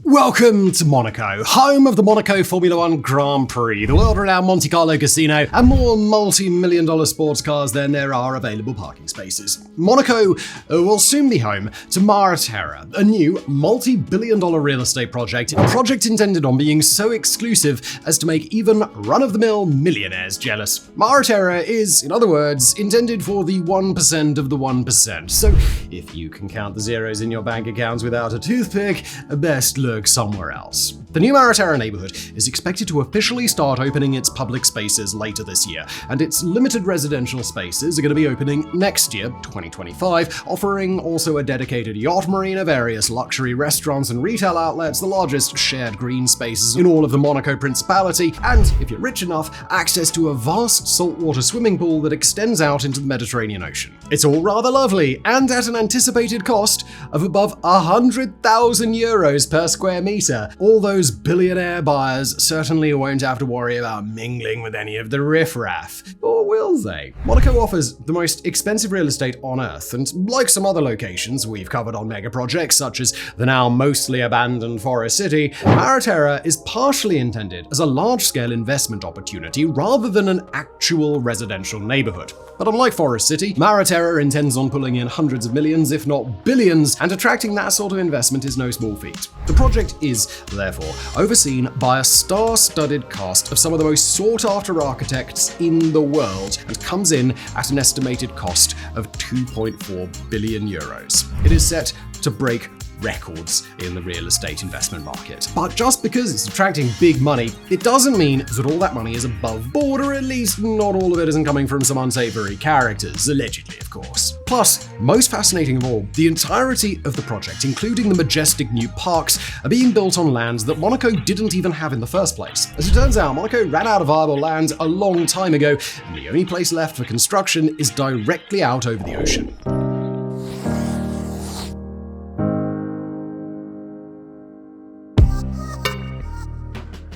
Welcome to Monaco, home of the Monaco Formula One Grand Prix, the world-renowned Monte Carlo casino, and more multi-million-dollar sports cars than there are available parking spaces. Monaco will soon be home to Mareterra, a new multi-billion-dollar real estate project, a project intended on being so exclusive as to make even run-of-the-mill millionaires jealous. Mareterra is, in other words, intended for the 1% of the 1%, so if you can count the zeros in your bank accounts without a toothpick, best look somewhere else. The new Mareterra neighborhood is expected to officially start opening its public spaces later this year, and its limited residential spaces are going to be opening next year, 2025, offering also a dedicated yacht marina, various luxury restaurants and retail outlets, the largest shared green spaces in all of the Monaco Principality, and, if you're rich enough, access to a vast saltwater swimming pool that extends out into the Mediterranean Ocean. It's all rather lovely, and at an anticipated cost of above 100,000 euros per square meter. All those billionaire buyers certainly won't have to worry about mingling with any of the riffraff. Or will they? Monaco offers the most expensive real estate on Earth, and like some other locations we've covered on mega projects such as the now mostly abandoned Forest City, Mareterra is partially intended as a large-scale investment opportunity rather than an actual residential neighborhood. But unlike Forest City, Mareterra intends on pulling in hundreds of millions, if not billions, and attracting that sort of investment is no small feat. The project is, therefore, overseen by a star-studded cast of some of the most sought-after architects in the world and comes in at an estimated cost of 2.4 billion euros. It is set to break records in the real estate investment market. But just because it's attracting big money, it doesn't mean that all that money is above board, or at least not all of it isn't coming from some unsavory characters, allegedly, of course. Plus, most fascinating of all, the entirety of the project, including the majestic new parks, are being built on lands that Monaco didn't even have in the first place. As it turns out, Monaco ran out of viable land a long time ago, and the only place left for construction is directly out over the ocean.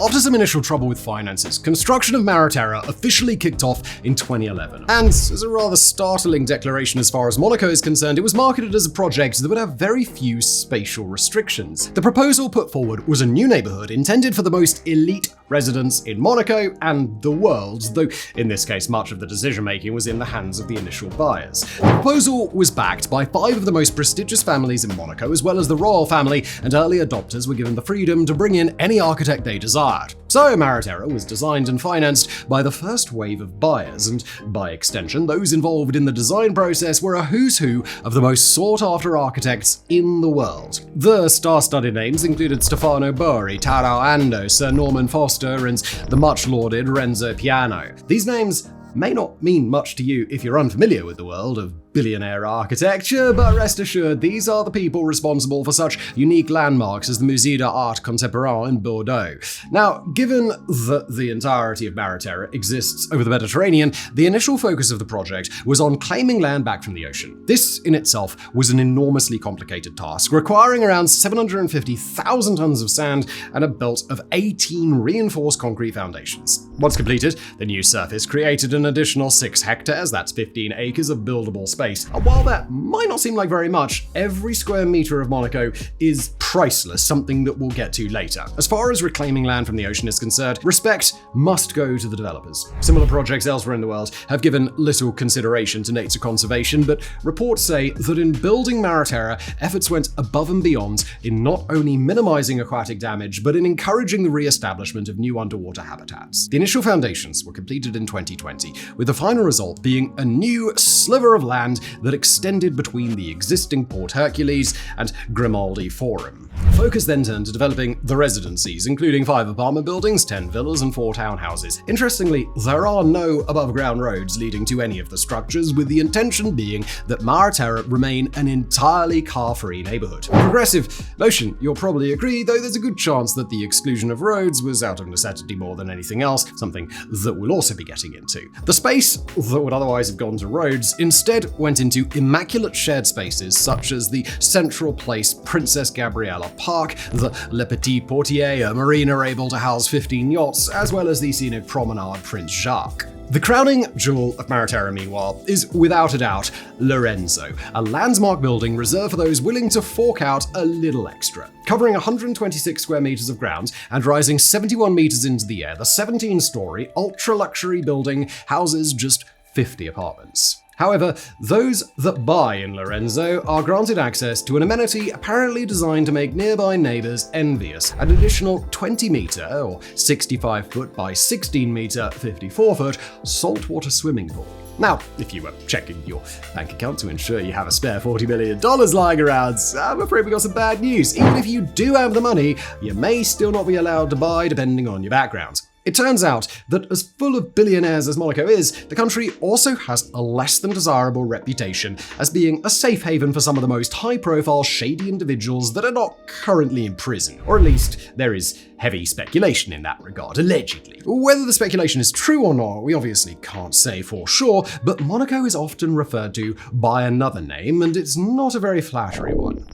After some initial trouble with finances, construction of Mareterra officially kicked off in 2011. And as a rather startling declaration as far as Monaco is concerned, it was marketed as a project that would have very few spatial restrictions. The proposal put forward was a new neighborhood intended for the most elite residents in Monaco and the world, though in this case much of the decision-making was in the hands of the initial buyers. The proposal was backed by 5 of the most prestigious families in Monaco, as well as the royal family, and early adopters were given the freedom to bring in any architect they desired. So Mareterra was designed and financed by the first wave of buyers, and by extension, those involved in the design process were a who's who of the most sought-after architects in the world. The star-studded names included Stefano Borri, Taro Ando, Sir Norman Foster, and the much-lauded Renzo Piano. These names may not mean much to you if you're unfamiliar with the world of billionaire architecture, but rest assured, these are the people responsible for such unique landmarks as the Musée d'Art Contemporain in Bordeaux. Now, given that the entirety of Mareterra exists over the Mediterranean, the initial focus of the project was on claiming land back from the ocean. This, in itself, was an enormously complicated task, requiring around 750,000 tons of sand and a belt of 18 reinforced concrete foundations. Once completed, the new surface created an additional 6 hectares, that's 15 acres of buildable space. And while that might not seem like very much, every square meter of Monaco is priceless, something that we'll get to later. As far as reclaiming land from the ocean is concerned, respect must go to the developers. Similar projects elsewhere in the world have given little consideration to nature conservation, but reports say that in building Mareterra, efforts went above and beyond in not only minimizing aquatic damage, but in encouraging the re-establishment of new underwater habitats. The initial foundations were completed in 2020, with the final result being a new sliver of land that extended between the existing Port Hercules and Grimaldi Forum. Focus then turned to developing the residencies, including 5 apartment buildings, 10 villas, and 4 townhouses. Interestingly, there are no above-ground roads leading to any of the structures, with the intention being that Mareterra remain an entirely car-free neighborhood. A progressive notion, you'll probably agree, though there's a good chance that the exclusion of roads was out of necessity more than anything else, something that we'll also be getting into. The space that would otherwise have gone to roads instead went into immaculate shared spaces such as the Central Place Princess Gabriella Park, the Le Petit Portier, a marina able to house 15 yachts, as well as the scenic promenade Prince Jacques. The crowning jewel of Mareterra, meanwhile, is without a doubt Renzo, a landmark building reserved for those willing to fork out a little extra. Covering 126 square meters of ground and rising 71 meters into the air, the 17-story, ultra-luxury building houses just 50 apartments. However, those that buy in Renzo are granted access to an amenity apparently designed to make nearby neighbors envious, an additional 20-meter or 65-foot by 16-meter 54-foot saltwater swimming pool. Now, if you were checking your bank account to ensure you have a spare $40 million lying around, I'm afraid we got some bad news. Even if you do have the money, you may still not be allowed to buy depending on your background. It turns out that as full of billionaires as Monaco is, the country also has a less than desirable reputation as being a safe haven for some of the most high-profile, shady individuals that are not currently in prison. Or at least there is heavy speculation in that regard, allegedly. Whether the speculation is true or not, we obviously can't say for sure, but Monaco is often referred to by another name, and it's not a very flattering one.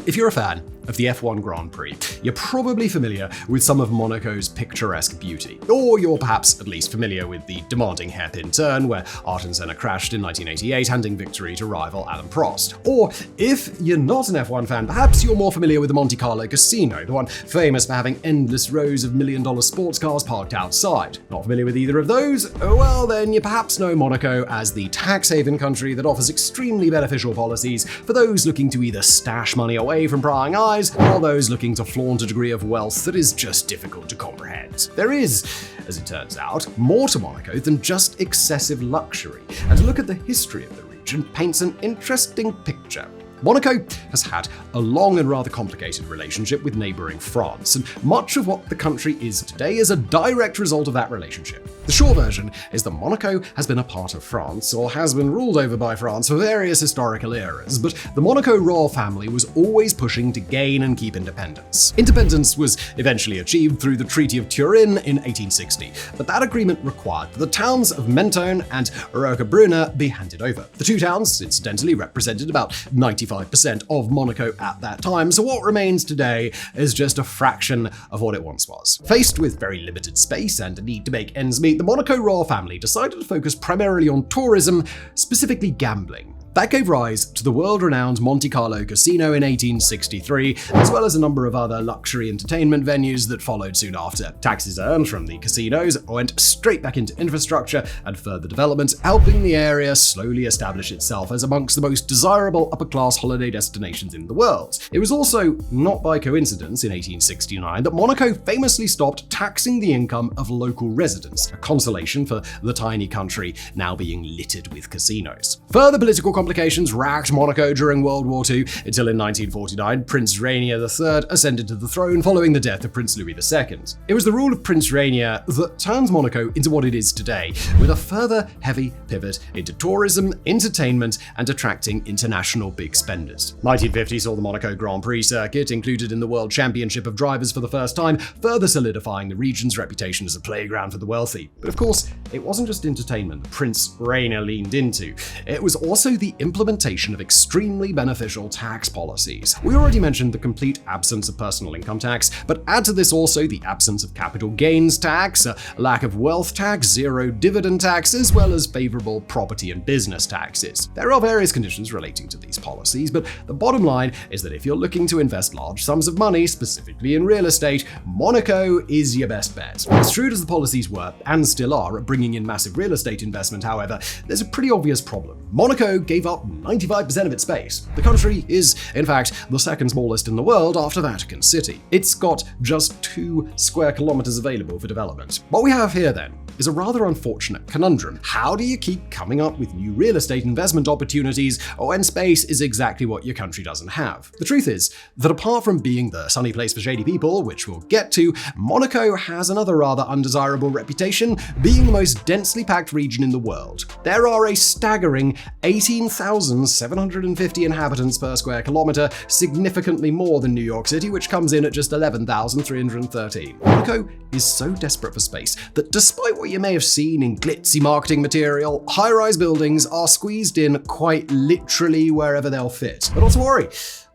If you're a fan of the F1 Grand Prix, you're probably familiar with some of Monaco's picturesque beauty. Or you're perhaps at least familiar with the demanding hairpin turn where Ayrton Senna crashed in 1988, handing victory to rival Alain Prost. Or if you're not an F1 fan, perhaps you're more familiar with the Monte Carlo casino, the one famous for having endless rows of million-dollar sports cars parked outside. Not familiar with either of those? Well, then you perhaps know Monaco as the tax haven country that offers extremely beneficial policies for those looking to either stash money away from prying eyes or those looking to flaunt a degree of wealth that is just difficult to comprehend. There is, as it turns out, more to Monaco than just excessive luxury, and to look at the history of the region paints an interesting picture. Monaco has had a long and rather complicated relationship with neighbouring France, and much of what the country is today is a direct result of that relationship. The short version is that Monaco has been a part of France, or has been ruled over by France for various historical eras, but the Monaco royal family was always pushing to gain and keep independence. Independence was eventually achieved through the Treaty of Turin in 1860, but that agreement required that the towns of Mentone and Roquebrune be handed over. The two towns, incidentally, represented about 95% of Monaco at that time, so what remains today is just a fraction of what it once was. Faced with very limited space and a need to make ends meet, the Monaco royal family decided to focus primarily on tourism, specifically gambling. That gave rise to the world-renowned Monte Carlo casino in 1863, as well as a number of other luxury entertainment venues that followed soon after. Taxes earned from the casinos went straight back into infrastructure and further development, helping the area slowly establish itself as amongst the most desirable upper-class holiday destinations in the world. It was also not by coincidence in 1869 that Monaco famously stopped taxing the income of local residents, a consolation for the tiny country now being littered with casinos. Further political complications racked Monaco during World War II, until in 1949 Prince Rainier III ascended to the throne following the death of Prince Louis II. It was the rule of Prince Rainier that turned Monaco into what it is today, with a further heavy pivot into tourism, entertainment, and attracting international big spenders. 1950 saw the Monaco Grand Prix circuit included in the World Championship of Drivers for the first time, further solidifying the region's reputation as a playground for the wealthy. But of course, it wasn't just entertainment that Prince Rainier leaned into. It was also the implementation of extremely beneficial tax policies. We already mentioned the complete absence of personal income tax, but add to this also the absence of capital gains tax, a lack of wealth tax, zero dividend tax, as well as favorable property and business taxes. There are various conditions relating to these policies, but the bottom line is that if you're looking to invest large sums of money, specifically in real estate, Monaco is your best bet. As shrewd as the policies were, and still are, at bringing in massive real estate investment, however, there's a pretty obvious problem. Monaco gave up 95% of its space. The country is, in fact, the second smallest in the world after Vatican City. It's got just 2 square kilometers available for development. What we have here, then, is a rather unfortunate conundrum. How do you keep coming up with new real estate investment opportunities when space is exactly what your country doesn't have? The truth is that apart from being the sunny place for shady people, which we'll get to, Monaco has another rather undesirable reputation, being the most densely packed region in the world. There are a staggering 18,750 inhabitants per square kilometer, significantly more than New York City, which comes in at just 11,313. Monaco is so desperate for space that despite what you may have seen in glitzy marketing material, high-rise buildings are squeezed in quite literally wherever they'll fit. But not to worry.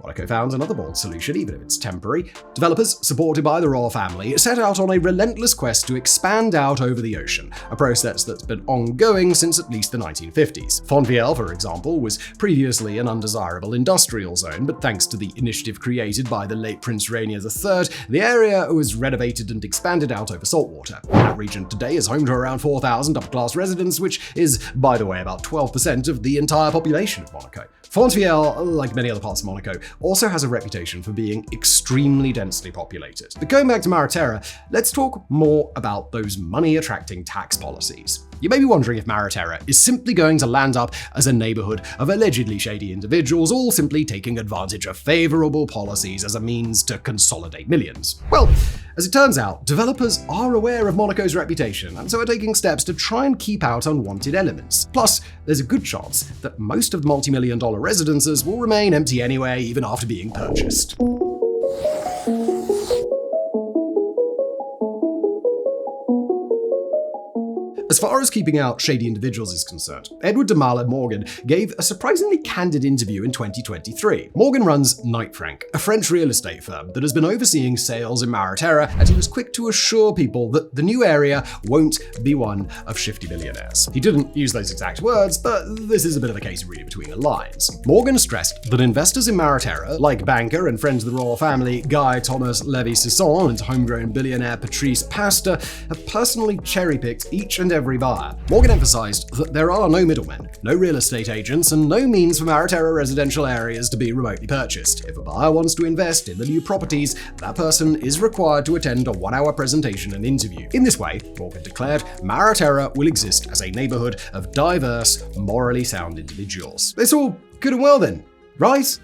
Monaco found another bold solution, even if it's temporary. Developers, supported by the royal family, set out on a relentless quest to expand out over the ocean, a process that's been ongoing since at least the 1950s. Fontvieille, for example, was previously an undesirable industrial zone, but thanks to the initiative created by the late Prince Rainier III, the area was renovated and expanded out over saltwater. That region today is home to around 4,000 upper-class residents, which is, by the way, about 12% of the entire population of Monaco. Fontvieille, like many other parts of Monaco, also has a reputation for being extremely densely populated. But going back to Mareterra, let's talk more about those money-attracting tax policies. You may be wondering if Mareterra is simply going to land up as a neighborhood of allegedly shady individuals, all simply taking advantage of favorable policies as a means to consolidate millions. Well, as it turns out, developers are aware of Monaco's reputation and so are taking steps to try and keep out unwanted elements. Plus, there's a good chance that most of the multi-million-dollar residences will remain empty anyway, even after being purchased. As far as keeping out shady individuals is concerned, Edward de Male Morgan gave a surprisingly candid interview in 2023. Morgan runs Knight Frank, a French real estate firm that has been overseeing sales in Mareterra, and he was quick to assure people that the new area won't be one of shifty billionaires. He didn't use those exact words, but this is a bit of a case of reading between the lines. Morgan stressed that investors in Mareterra, like banker and friend of the royal family Guy Thomas Lévy-Sisson and homegrown billionaire Patrice Pastor, have personally cherry-picked each and every buyer. Morgan emphasized that there are no middlemen, no real estate agents, and no means for Mareterra residential areas to be remotely purchased. If a buyer wants to invest in the new properties, that person is required to attend a 1-hour presentation and interview. In this way, Morgan declared, Mareterra will exist as a neighborhood of diverse, morally sound individuals. It's all good and well then, right?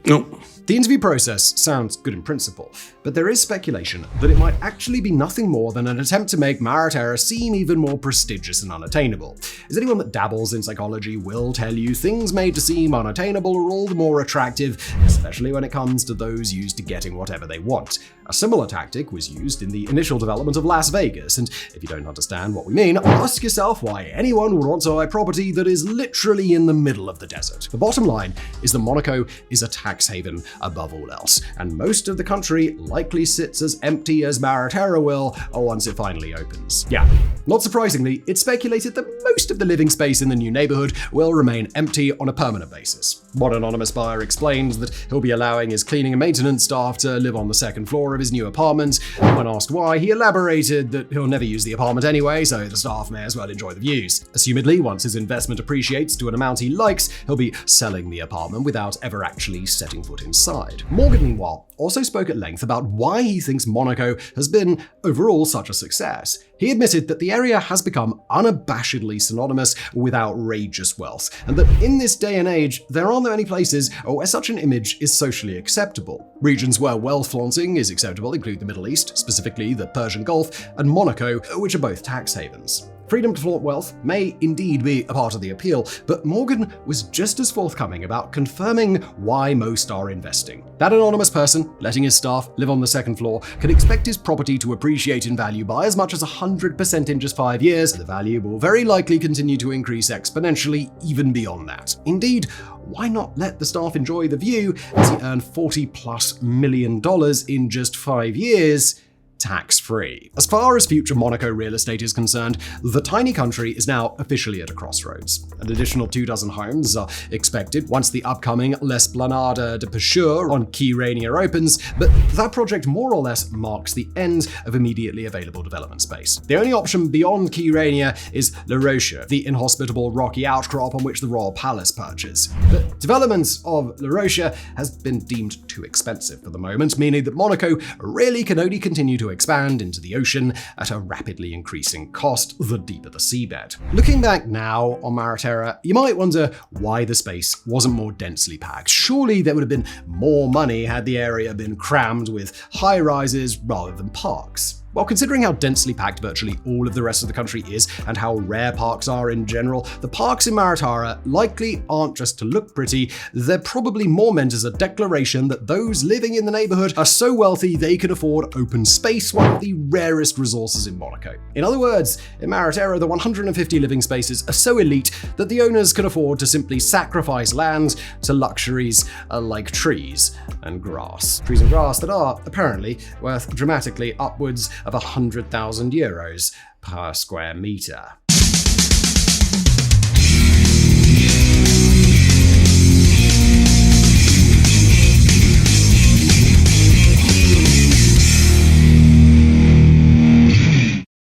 No. The interview process sounds good in principle, but there is speculation that it might actually be nothing more than an attempt to make Mareterra seem even more prestigious and unattainable. As anyone that dabbles in psychology will tell you, things made to seem unattainable are all the more attractive, especially when it comes to those used to getting whatever they want. A similar tactic was used in the initial development of Las Vegas, and if you don't understand what we mean, ask yourself why anyone would want to buy property that is literally in the middle of the desert. The bottom line is that Monaco is a tax haven above all else, and most of the country likely sits as empty as Mareterra will once it finally opens. Yeah, not surprisingly, it's speculated that most of the living space in the new neighborhood will remain empty on a permanent basis. One anonymous buyer explains that he'll be allowing his cleaning and maintenance staff to live on the second floor of his new apartment. When asked why, he elaborated that he'll never use the apartment anyway, so the staff may as well enjoy the views. Assumedly, once his investment appreciates to an amount he likes, he'll be selling the apartment without ever actually setting foot inside. Morgan, meanwhile, also spoke at length about why he thinks Monaco has been, overall, such a success. He admitted that the area has become unabashedly synonymous with outrageous wealth, and that in this day and age, there aren't that many places where such an image is socially acceptable. Regions where wealth flaunting is acceptable include the Middle East, specifically the Persian Gulf, and Monaco, which are both tax havens. Freedom to flaunt wealth may indeed be a part of the appeal, but Morgan was just as forthcoming about confirming why most are investing. That anonymous person, letting his staff live on the second floor, can expect his property to appreciate in value by as much as 100% in just 5 years, and the value will very likely continue to increase exponentially even beyond that. Indeed, why not let the staff enjoy the view as he earned $40+ million in just 5 years? Tax-free. As far as future Monaco real estate is concerned, the tiny country is now officially at a crossroads. An additional 24 homes are expected once the upcoming L'Esplanade de Pêcheurs on Quai Rainier opens, but that project more or less marks the end of immediately available development space. The only option beyond Quai Rainier is La Roche, the inhospitable rocky outcrop on which the royal palace perches. But development of La Roche has been deemed too expensive for the moment, meaning that Monaco really can only continue to expand into the ocean at a rapidly increasing cost the deeper the seabed. Looking back now on Mareterra, you might wonder why the space wasn't more densely packed. Surely there would have been more money had the area been crammed with high-rises rather than parks. While considering how densely packed virtually all of the rest of the country is and how rare parks are in general, the parks in Mareterra likely aren't just to look pretty, they're probably more meant as a declaration that those living in the neighborhood are so wealthy they can afford open space, one of the rarest resources in Monaco. In other words, in Mareterra, the 150 living spaces are so elite that the owners can afford to simply sacrifice land to luxuries like trees and grass. Trees and grass that are, apparently, worth dramatically upwards of €100,000 per square meter.